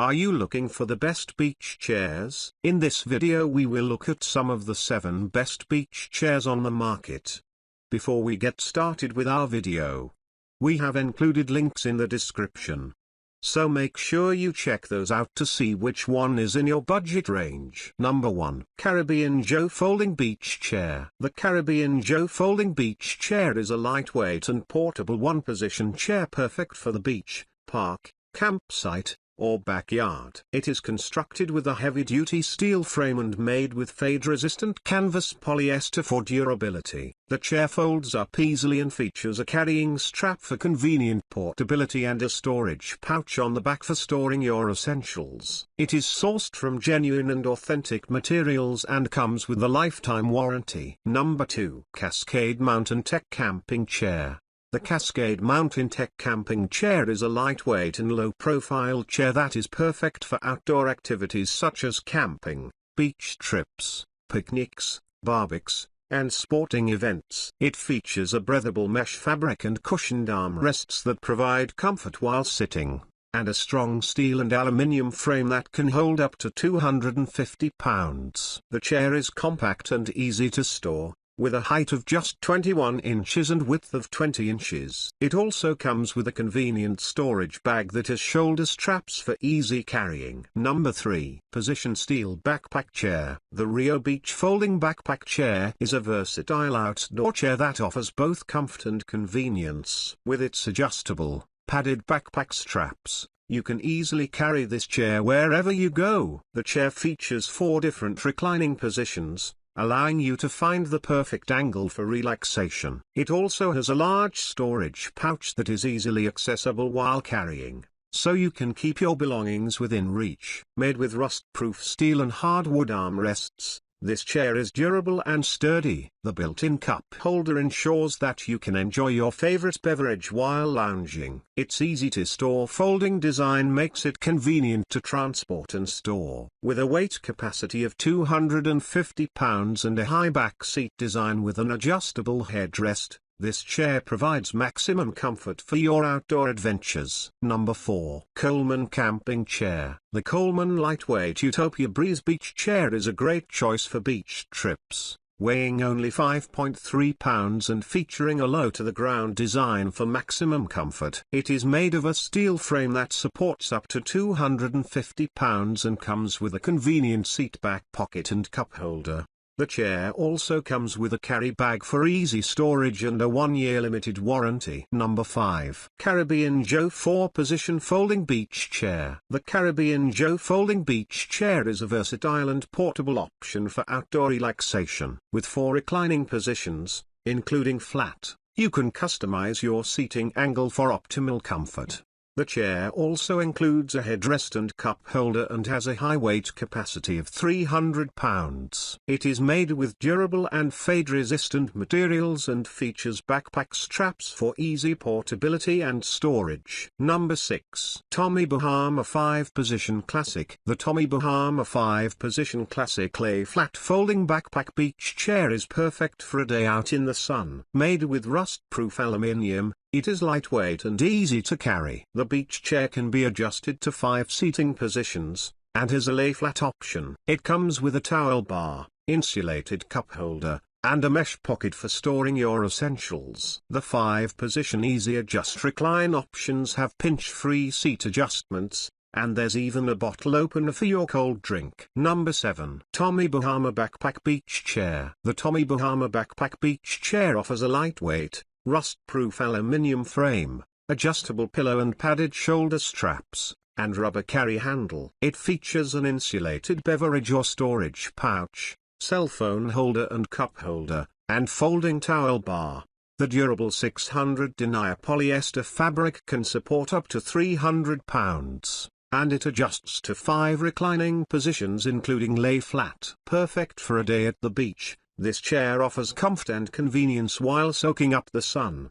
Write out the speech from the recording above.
Are you looking for the best beach chairs? In this video we will look at some of the 7 best beach chairs on the market. Before we get started with our video, we have included links in the description. So make sure you check those out to see which one is in your budget range. Number 1. Caribbean Joe Folding Beach Chair. The Caribbean Joe Folding Beach Chair is a lightweight and portable one-position chair perfect for the beach, park, campsite, or backyard. It is constructed with a heavy-duty steel frame and made with fade-resistant canvas polyester for durability. The chair folds up easily and features a carrying strap for convenient portability and a storage pouch on the back for storing your essentials. It is sourced from genuine and authentic materials and comes with a lifetime warranty. Number 2. Cascade Mountain Tech Camping Chair. The Cascade Mountain Tech Camping Chair is a lightweight and low-profile chair that is perfect for outdoor activities such as camping, beach trips, picnics, barbecues, and sporting events. It features a breathable mesh fabric and cushioned armrests that provide comfort while sitting, and a strong steel and aluminium frame that can hold up to 250 pounds. The chair is compact and easy to store, with a height of just 21 inches and width of 20 inches. It also comes with a convenient storage bag that has shoulder straps for easy carrying. Number 3. Position Steel Backpack Chair. The Rio Beach Folding Backpack Chair is a versatile outdoor chair that offers both comfort and convenience. With its adjustable, padded backpack straps, you can easily carry this chair wherever you go. The chair features 4 different reclining positions, allowing you to find the perfect angle for relaxation. It also has a large storage pouch that is easily accessible while carrying, so you can keep your belongings within reach. Made with rust-proof steel and hardwood armrests, this chair is durable and sturdy. The built-in cup holder ensures that you can enjoy your favorite beverage while lounging. Its easy-to-store folding design makes it convenient to transport and store. With a weight capacity of 250 pounds and a high back seat design with an adjustable headrest, this chair provides maximum comfort for your outdoor adventures. Number 4. Coleman Camping Chair. The Coleman Lightweight Utopia Breeze Beach Chair is a great choice for beach trips, weighing only 5.3 pounds and featuring a low-to-the-ground design for maximum comfort. It is made of a steel frame that supports up to 250 pounds and comes with a convenient seat back pocket and cup holder. The chair also comes with a carry bag for easy storage and a 1-year limited warranty. Number 5. Caribbean Joe 4-Position Folding Beach Chair. The Caribbean Joe Folding Beach Chair is a versatile and portable option for outdoor relaxation. With 4 reclining positions, including flat, you can customize your seating angle for optimal comfort. The chair also includes a headrest and cup holder and has a high weight capacity of 300 pounds. It is made with durable and fade-resistant materials and features backpack straps for easy portability and storage. Number 6. Tommy Bahama 5-Position Classic. The Tommy Bahama 5-Position Classic Lay-Flat Folding Backpack Beach Chair is perfect for a day out in the sun. Made with rust-proof aluminium, it is lightweight and easy to carry. The beach chair can be adjusted to 5 seating positions, and has a lay-flat option. It comes with a towel bar, insulated cup holder, and a mesh pocket for storing your essentials. The 5-position easy adjust recline options have pinch-free seat adjustments, and there's even a bottle opener for your cold drink. Number 7. Tommy Bahama Backpack Beach Chair. The Tommy Bahama Backpack Beach Chair offers a lightweight, rust-proof aluminium frame, adjustable pillow and padded shoulder straps, and rubber carry handle. It features an insulated beverage or storage pouch, cell phone holder and cup holder, and folding towel bar. The durable 600 denier polyester fabric can support up to 300 pounds, and it adjusts to 5 reclining positions including lay flat. Perfect for a day at the beach. This chair offers comfort and convenience while soaking up the sun.